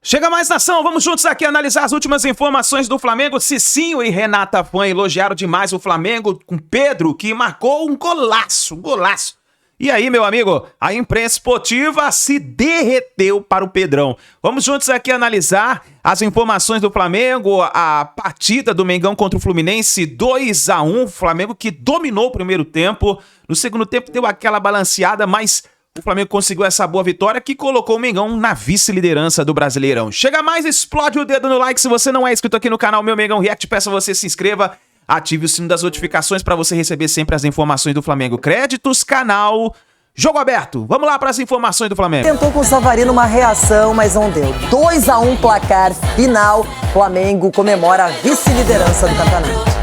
Chega mais, nação, vamos juntos aqui analisar as últimas informações do Flamengo. Cicinho e Renata Fã elogiaram demais o Flamengo com Pedro, que marcou um golaço, E aí, meu amigo, a imprensa esportiva se derreteu para o Pedrão. Vamos juntos aqui analisar as informações do Flamengo, a partida do Mengão contra o Fluminense, 2-1, Flamengo que dominou o primeiro tempo. No segundo tempo deu aquela balanceada, mas o Flamengo conseguiu essa boa vitória que colocou o Mengão na vice-liderança do Brasileirão. Chega mais, explode o dedo no like. Se você não é inscrito aqui no canal Meu Mengão React, peço a você se inscreva, ative o sino das notificações para você receber sempre as informações do Flamengo. Créditos, canal, jogo aberto. Vamos lá para as informações do Flamengo. Tentou com o Savarino uma reação, mas não deu. 2-1 placar final. Flamengo comemora a vice-liderança do campeonato.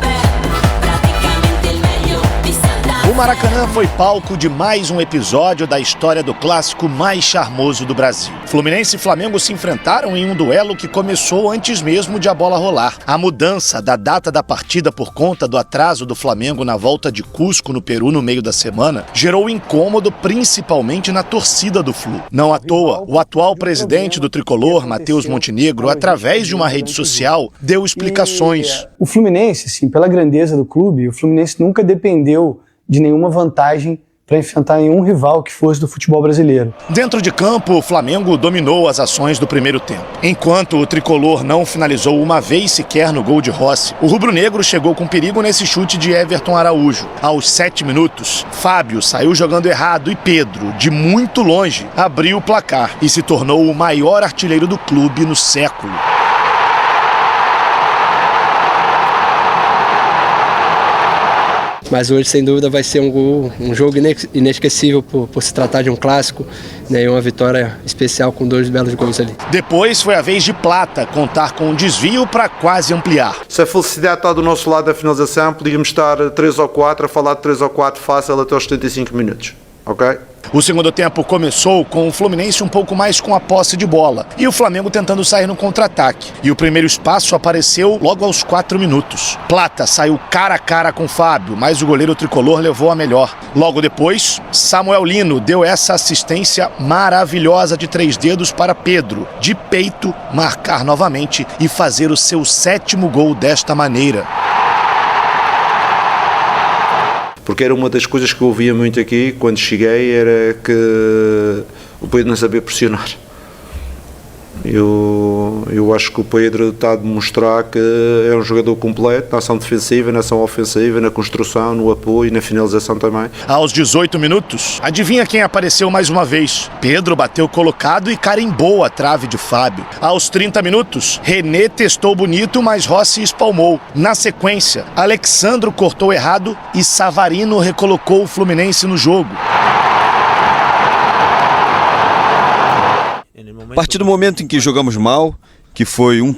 O Maracanã foi palco de mais um episódio da história do clássico mais charmoso do Brasil. Fluminense e Flamengo se enfrentaram em um duelo que começou antes mesmo de a bola rolar. A mudança da data da partida por conta do atraso do Flamengo na volta de Cusco, no Peru, no meio da semana, gerou incômodo principalmente na torcida do Flu. Não à toa, o atual presidente do Tricolor, Matheus Montenegro, através de uma rede social, deu explicações. O Fluminense, sim, pela grandeza do clube, o Fluminense nunca dependeu de nenhuma vantagem para enfrentar nenhum rival que fosse do futebol brasileiro. Dentro de campo, o Flamengo dominou as ações do primeiro tempo. Enquanto o tricolor não finalizou uma vez sequer no gol de Rossi, o rubro-negro chegou com perigo nesse chute de Everton Araújo. Aos 7 minutos, Fábio saiu jogando errado e Pedro, de muito longe, abriu o placar e se tornou o maior artilheiro do clube no século. Mas hoje, sem dúvida, vai ser um jogo inesquecível por se tratar de um clássico, né, e uma vitória especial com 2 belos gols ali. Depois foi a vez de Plata contar com um desvio para quase ampliar. Se a felicidade está do nosso lado da finalização, podíamos estar 3 ou 4, a falar de 3 ou 4 fácil até aos 75 minutos. Ok? O segundo tempo começou com o Fluminense um pouco mais com a posse de bola e o Flamengo tentando sair no contra-ataque. E o primeiro espaço apareceu logo aos 4 minutos. Plata saiu cara a cara com Fábio, mas o goleiro tricolor levou a melhor. Logo depois, Samuel Lino deu essa assistência maravilhosa de 3 dedos para Pedro, de peito, marcar novamente e fazer o seu 7º gol desta maneira. Porque era uma das coisas que eu ouvia muito aqui quando cheguei, era que o Pedro não sabia pressionar. Eu acho que o Pedro está a demonstrar que é um jogador completo na ação defensiva, na ação ofensiva, na construção, no apoio e na finalização também. Aos 18 minutos, adivinha quem apareceu mais uma vez? Pedro bateu colocado e carimbou a trave de Fábio. Aos 30 minutos, René testou bonito, mas Rossi espalmou. Na sequência, Alexandro cortou errado e Savarino recolocou o Fluminense no jogo. A partir do momento em que jogamos mal, que foi um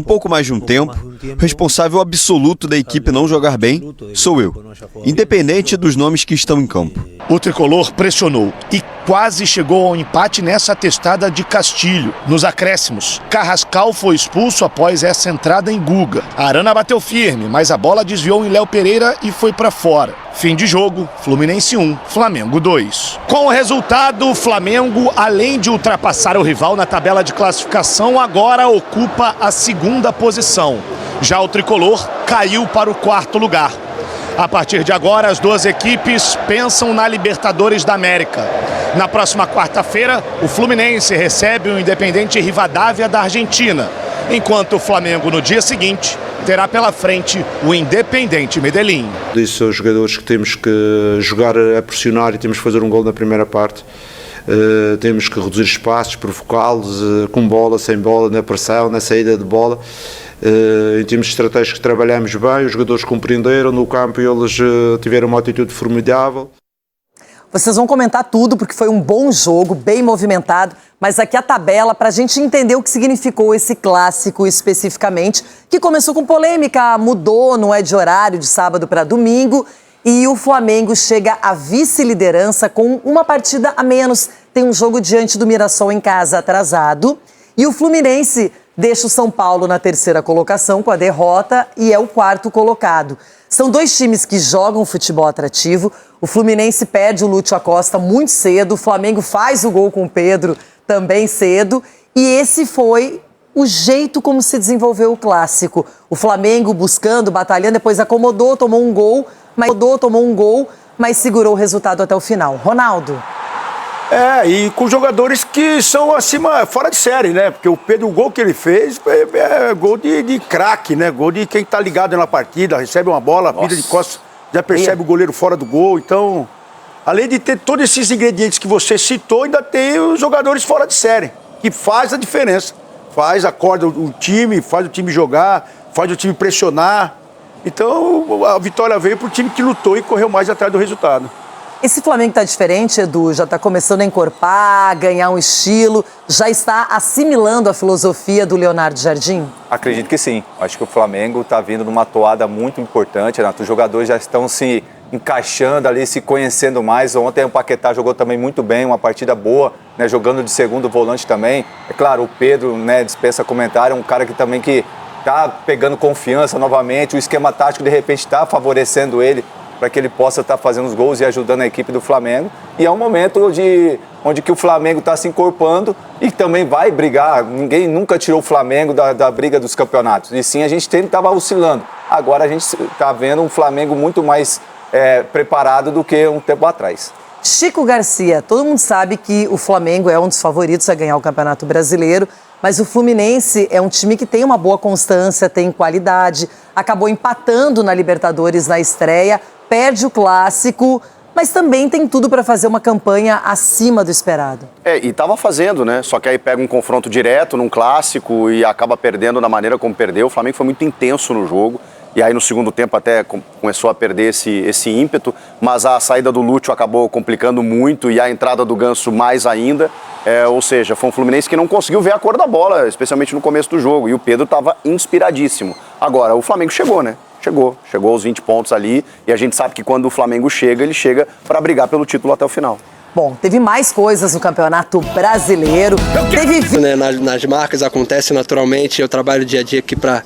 pouco mais de um tempo, o responsável absoluto da equipe não jogar bem sou eu, independente dos nomes que estão em campo. O tricolor pressionou e quase chegou ao empate nessa testada de Castilho. Nos acréscimos, Carrascal foi expulso após essa entrada em Guga. Arana bateu firme, mas a bola desviou em Léo Pereira e foi para fora. Fim de jogo, Fluminense 1, Flamengo 2. Com o resultado, o Flamengo, além de ultrapassar o rival na tabela de classificação, agora ocupa a 2ª posição. Já o tricolor caiu para o 4º lugar. A partir de agora, as 2 equipes pensam na Libertadores da América. Na próxima quarta-feira, o Fluminense recebe o Independente Rivadavia da Argentina, enquanto o Flamengo, no dia seguinte, terá pela frente o Independente Medellín. Esses são os jogadores que temos que jogar a pressionar e temos que fazer um gol na primeira parte. Temos que reduzir espaços, provocá-los com bola, sem bola, na pressão, na saída de bola. Em termos estratégicos trabalhamos bem, os jogadores compreenderam no campo e eles tiveram uma atitude formidável. Vocês vão comentar tudo porque foi um bom jogo, bem movimentado, mas aqui a tabela para a gente entender o que significou esse clássico especificamente, que começou com polêmica, mudou, não é de horário, de sábado para domingo, e o Flamengo chega à vice-liderança com uma partida a menos. Tem um jogo diante do Mirassol em casa atrasado, e o Fluminense deixa o São Paulo na 3ª colocação com a derrota e é o 4º colocado. São 2 times que jogam futebol atrativo. O Fluminense perde o Lúcio Acosta muito cedo, o Flamengo faz o gol com o Pedro também cedo E esse foi o jeito como se desenvolveu o clássico. O Flamengo buscando, batalhando, depois acomodou, tomou um gol, mas segurou o resultado até o final. Ronaldo. E com jogadores que são acima, fora de série, né? Porque o Pedro, o gol que ele fez é gol de craque, né? Gol de quem tá ligado na partida, recebe uma bola, vira de costas, já percebe o goleiro fora do gol. Então, além de ter todos esses ingredientes que você citou, ainda tem os jogadores fora de série, que faz a diferença. Acorda o time, faz o time jogar, faz o time pressionar. Então, a vitória veio pro time que lutou e correu mais atrás do resultado. Esse Flamengo está diferente, Edu, já está começando a encorpar, ganhar um estilo, já está assimilando a filosofia do Leonardo Jardim? Acredito que sim. Acho que o Flamengo está vindo numa toada muito importante, né? Os jogadores já estão se encaixando ali, se conhecendo mais. Ontem o Paquetá jogou também muito bem, uma partida boa, né? Jogando de segundo volante também. É claro, o Pedro, né, dispensa comentário, é um cara que também que está pegando confiança novamente, o esquema tático de repente está favorecendo ele, para que ele possa estar fazendo os gols e ajudando a equipe do Flamengo. E é um momento onde que o Flamengo está se encorpando e também vai brigar. Ninguém nunca tirou o Flamengo da briga dos campeonatos. E sim, a gente sempre estava oscilando. Agora a gente está vendo um Flamengo muito mais preparado do que um tempo atrás. Chico Garcia, todo mundo sabe que o Flamengo é um dos favoritos a ganhar o Campeonato Brasileiro, mas o Fluminense é um time que tem uma boa constância, tem qualidade, acabou empatando na Libertadores na estreia, perde o clássico, mas também tem tudo para fazer uma campanha acima do esperado. E estava fazendo, né? Só que aí pega um confronto direto num clássico e acaba perdendo da maneira como perdeu. O Flamengo foi muito intenso no jogo. E aí no segundo tempo até começou a perder esse ímpeto, mas a saída do Lúcio acabou complicando muito e a entrada do Ganso mais ainda. Ou seja, foi um Fluminense que não conseguiu ver a cor da bola, especialmente no começo do jogo. E o Pedro estava inspiradíssimo. Agora, o Flamengo chegou, né? Chegou aos 20 pontos ali. E a gente sabe que quando o Flamengo chega, ele chega para brigar pelo título até o final. Bom, teve mais coisas no Campeonato Brasileiro. Nas marcas acontece naturalmente. Eu trabalho dia a dia aqui para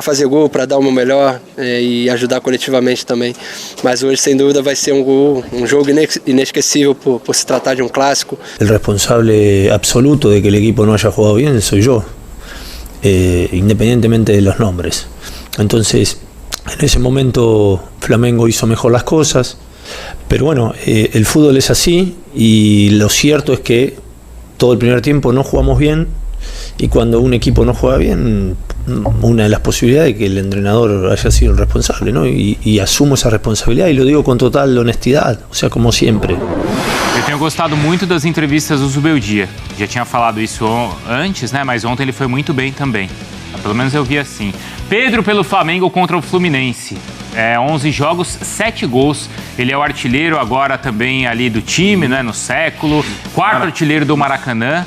fazer gol, para dar o meu melhor e ajudar coletivamente também. Mas hoje, sem dúvida, vai ser um jogo inesquecível por se tratar de um clássico. O responsável absoluto de que o equipo não haya jugado bem sou eu, independientemente de los nombres. Entonces, en ese momento Flamengo hizo mejor las cosas, pero bueno, el fútbol es así y lo cierto es que todo el primer tiempo no jugamos bien y cuando un equipo no juega bien, una de las posibilidades es que el entrenador haya sido el responsable, ¿no? Y asumo esa responsabilidad y lo digo con total honestidad, o sea, como siempre. Eu tenho gostado muito das entrevistas do Zubeldia. Já tinha falado isso antes, né? Mas ontem ele foi muito bem também. Pelo menos eu vi assim. Pedro pelo Flamengo contra o Fluminense. 11 jogos, 7 gols. Ele é o artilheiro agora também ali do time, né? No século. Quarto artilheiro do Maracanã.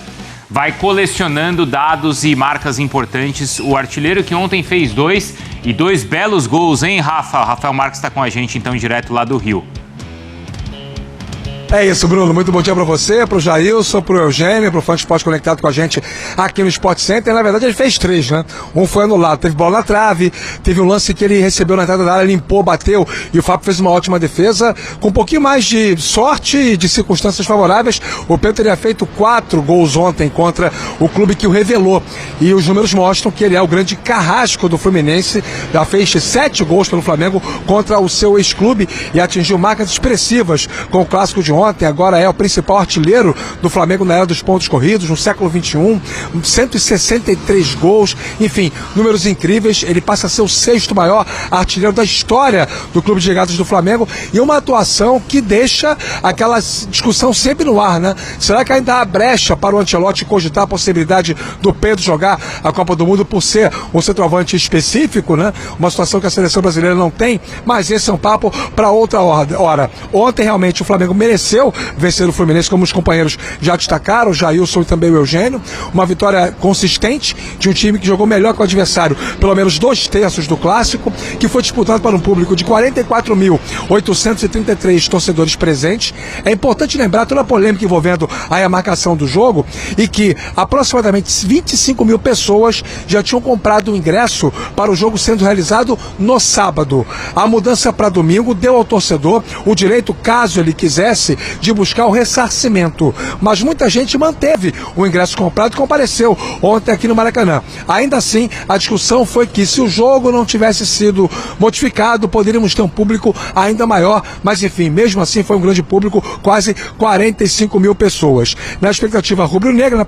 Vai colecionando dados e marcas importantes. O artilheiro que ontem fez 2 e 2 belos gols, hein, Rafa? O Rafael Marques está com a gente, então, direto lá do Rio. É isso, Bruno. Muito bom dia pra você, pro Jailson, pro Eugênio, pro Fã de Esporte conectado com a gente aqui no Sport Center. Na verdade, ele fez 3, né? Um foi anulado, teve bola na trave, teve um lance que ele recebeu na entrada da área, limpou, bateu, e o Fábio fez uma ótima defesa. Com um pouquinho mais de sorte e de circunstâncias favoráveis, o Pedro teria feito 4 gols ontem contra o clube que o revelou. E os números mostram que ele é o grande carrasco do Fluminense. Já fez 7 gols pelo Flamengo contra o seu ex-clube e atingiu marcas expressivas com o clássico de ontem. Agora é o principal artilheiro do Flamengo na era dos pontos corridos, no século XXI, 163 gols, enfim, números incríveis. Ele passa a ser o 6º maior artilheiro da história do Clube de Regatas do Flamengo e uma atuação que deixa aquela discussão sempre no ar, né? Será que ainda há brecha para o Ancelotti cogitar a possibilidade do Pedro jogar a Copa do Mundo por ser um centroavante específico, né? Uma situação que a seleção brasileira não tem, mas esse é um papo para outra hora. Ontem realmente o Flamengo mereceu vencer o Fluminense, como os companheiros já destacaram, o Jailson e também o Eugênio. Uma vitória consistente de um time que jogou melhor que o adversário, pelo menos 2/3 do clássico, que foi disputado para um público de 44.833 torcedores presentes. É importante lembrar toda a polêmica envolvendo aí a marcação do jogo e que aproximadamente 25 mil pessoas já tinham comprado o ingresso para o jogo sendo realizado no sábado. A mudança para domingo deu ao torcedor o direito, caso ele quisesse, de buscar o ressarcimento. Mas muita gente manteve o ingresso comprado e compareceu ontem aqui no Maracanã. Ainda assim, a discussão foi que se o jogo não tivesse sido modificado, poderíamos ter um público ainda maior, mas enfim, mesmo assim foi um grande público, quase 45 mil pessoas. Na expectativa rubro-negra,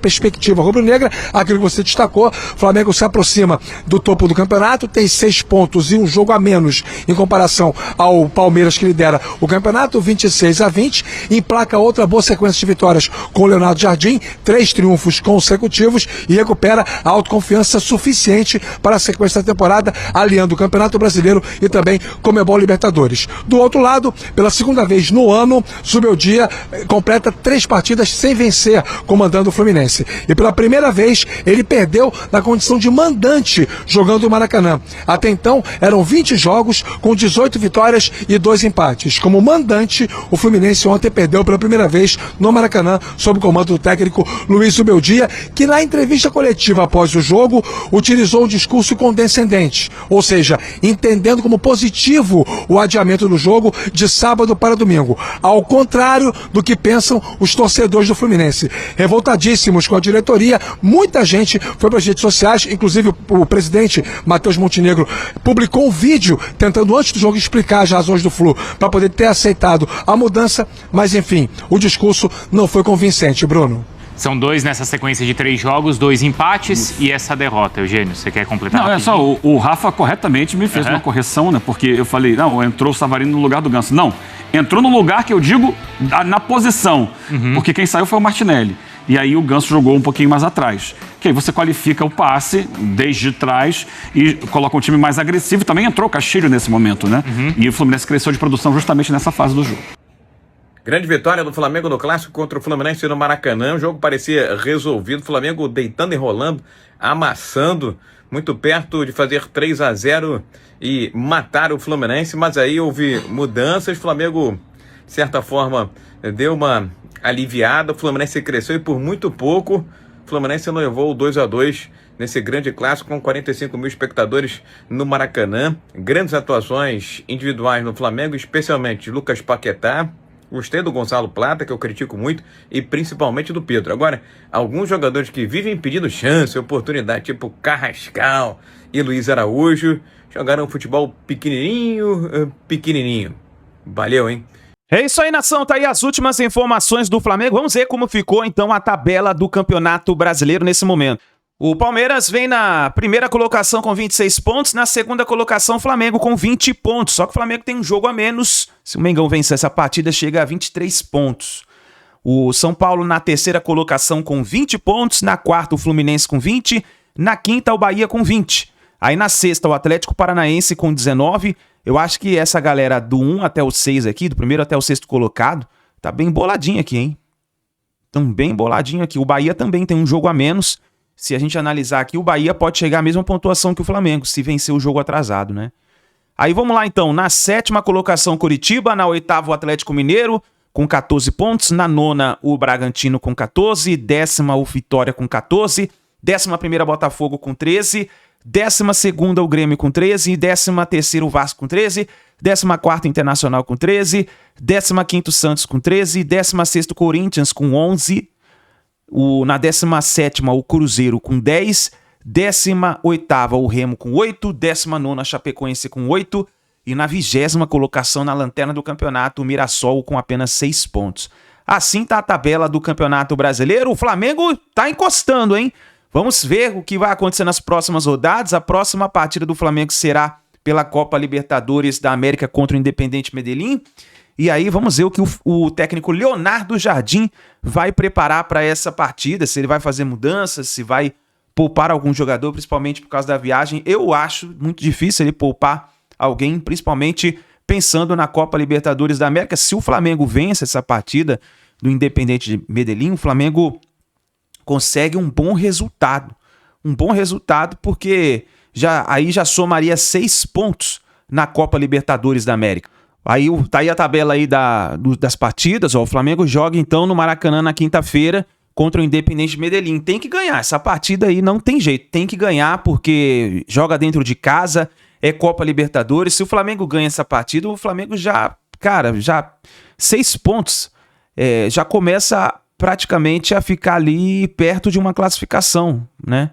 aquilo que você destacou, o Flamengo se aproxima do topo do campeonato, tem 6 pontos e um jogo a menos em comparação ao Palmeiras, que lidera o campeonato, 26-20, emplaca outra boa sequência de vitórias com o Leonardo Jardim, 3 triunfos consecutivos e recupera a autoconfiança suficiente para a sequência da temporada, aliando o Campeonato Brasileiro e também Conmebol Libertadores. Do outro lado, pela segunda vez no ano, Zubeldia completa 3 partidas sem vencer, comandando o Fluminense. E pela primeira vez, ele perdeu na condição de mandante, jogando o Maracanã. Até então, eram 20 jogos com 18 vitórias e 2 empates. Como mandante, o Fluminense ontem perdeu pela primeira vez no Maracanã, sob o comando do técnico Luiz Zubeldia, que na entrevista coletiva após o jogo, utilizou um discurso condescendente, ou seja, entendendo como positivo o adiamento do jogo de sábado para domingo, ao contrário do que pensam os torcedores do Fluminense. Revoltadíssimos com a diretoria, muita gente foi para as redes sociais, inclusive o presidente Matheus Montenegro publicou um vídeo tentando antes do jogo explicar as razões do Flu para poder ter aceitado a mudança, mas enfim, o discurso não foi convincente, Bruno. São 2 nessa sequência de 3 jogos, 2 empates e essa derrota. Eugênio, você quer completar? Não, rapidinho? é só, o Rafa corretamente me fez uma correção, né? Porque eu falei, não, entrou o Savarino no lugar do Ganso. Não, entrou no lugar que eu digo na posição, porque quem saiu foi o Martinelli. E aí o Ganso jogou um pouquinho mais atrás. Que aí você qualifica o passe desde trás e coloca um time mais agressivo. Também entrou o Castilho nesse momento, né? E o Fluminense cresceu de produção justamente nessa fase do jogo. Grande vitória do Flamengo no Clássico contra o Fluminense no Maracanã. O jogo parecia resolvido. O Flamengo deitando e rolando, amassando, muito perto de fazer 3-0 e matar o Fluminense. Mas aí houve mudanças. O Flamengo, de certa forma, deu uma aliviada. O Fluminense cresceu e por muito pouco o Fluminense levou o 2-2 nesse grande clássico com 45 mil espectadores no Maracanã. Grandes atuações individuais no Flamengo, especialmente Lucas Paquetá. Gostei do Gonzalo Plata, que eu critico muito, e principalmente do Pedro. Agora, alguns jogadores que vivem pedindo chance, oportunidade, tipo Carrascal e Luiz Araújo, jogaram futebol pequenininho. Valeu, hein? É isso aí, nação. Tá aí as últimas informações do Flamengo. Vamos ver como ficou, então, a tabela do Campeonato Brasileiro nesse momento. O Palmeiras vem na primeira colocação com 26 pontos, na segunda colocação o Flamengo com 20 pontos. Só que o Flamengo tem um jogo a menos. Se o Mengão vencer essa partida, chega a 23 pontos. O São Paulo na terceira colocação com 20 pontos, na quarta o Fluminense com 20, na quinta o Bahia com 20. Aí na sexta o Atlético Paranaense com 19. Eu acho que essa galera do 1 até o 6 aqui, do primeiro até o sexto colocado, tá bem boladinho aqui, hein? Tão bem boladinho aqui. O Bahia também tem um jogo a menos. Se a gente analisar aqui, o Bahia pode chegar à mesma pontuação que o Flamengo, se vencer o jogo atrasado, né? Aí vamos lá então, na sétima colocação Coritiba, na oitava o Atlético Mineiro com 14 pontos, na nona o Bragantino com 14, décima o Vitória com 14, décima primeira Botafogo com 13, décima segunda o Grêmio com 13, décima terceira o Vasco com 13, décima quarta Internacional com 13, décima quinta o Santos com 13, décima sexta o Corinthians com 11, na 17ª o Cruzeiro com 10, 18ª o Remo com 8, 19ª a Chapecoense com 8 e na 20ª colocação na lanterna do campeonato o Mirassol com apenas 6 pontos. Assim tá a tabela do Campeonato Brasileiro. O Flamengo tá encostando, hein? Vamos ver o que vai acontecer nas próximas rodadas. A próxima partida do Flamengo será pela Copa Libertadores da América contra o Independiente Medellín. E aí vamos ver o que o técnico Leonardo Jardim vai preparar para essa partida, se ele vai fazer mudanças, se vai poupar algum jogador, principalmente por causa da viagem. Eu acho muito difícil ele poupar alguém, principalmente pensando na Copa Libertadores da América. Se o Flamengo vence essa partida do Independiente Medellín, o Flamengo consegue um bom resultado. Um bom resultado porque aí já somaria 6 pontos na Copa Libertadores da América. Aí tá aí a tabela aí das partidas, ó. O Flamengo joga então no Maracanã na quinta-feira contra o Independiente Medellín. Tem que ganhar, essa partida aí não tem jeito, tem que ganhar porque joga dentro de casa, é Copa Libertadores. Se o Flamengo ganha essa partida, o Flamengo já 6 pontos já começa praticamente a ficar ali perto de uma classificação, né?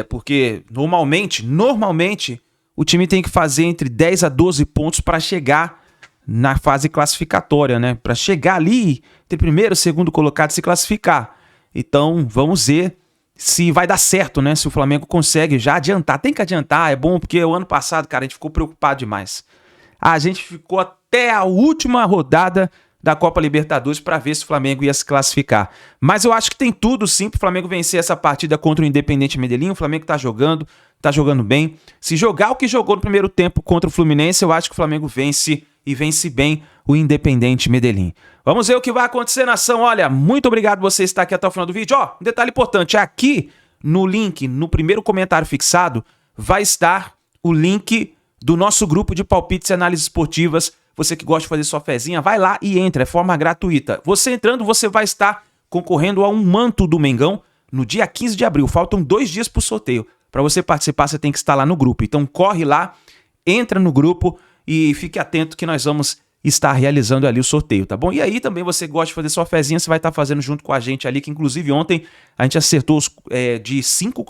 Porque normalmente o time tem que fazer entre 10 a 12 pontos para chegar na fase classificatória, né? Para chegar ali, ter primeiro, segundo colocado e se classificar. Então, vamos ver se vai dar certo, né? Se o Flamengo consegue já adiantar. Tem que adiantar, é bom, porque o ano passado, cara, a gente ficou preocupado demais. A gente ficou até a última rodada da Copa Libertadores para ver se o Flamengo ia se classificar. Mas eu acho que tem tudo sim para o Flamengo vencer essa partida contra o Independiente Medellín. O Flamengo tá jogando bem. Se jogar o que jogou no primeiro tempo contra o Fluminense, eu acho que o Flamengo vence e vence bem o Independiente Medellín. Vamos ver o que vai acontecer, nação. Olha, muito obrigado por você estar aqui até o final do vídeo. Ó, um detalhe importante, aqui no link, no primeiro comentário fixado, vai estar o link do nosso grupo de palpites e análises esportivas. Você que gosta de fazer sua fezinha, vai lá e entra, é forma gratuita. Você entrando, você vai estar concorrendo a um manto do Mengão no dia 15 de abril. Faltam 2 dias pro sorteio. Para você participar, você tem que estar lá no grupo. Então corre lá, entra no grupo e fique atento que nós vamos estar realizando ali o sorteio, tá bom? E aí também você gosta de fazer sua fezinha, você vai estar fazendo junto com a gente ali, que inclusive ontem a gente acertou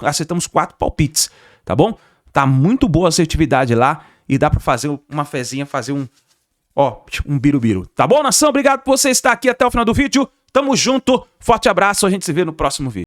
acertamos 4 palpites, tá bom? Tá muito boa a assertividade lá e dá para fazer uma fezinha, fazer um birubiru. Tá bom, nação? Obrigado por você estar aqui até o final do vídeo. Tamo junto. Forte abraço. A gente se vê no próximo vídeo.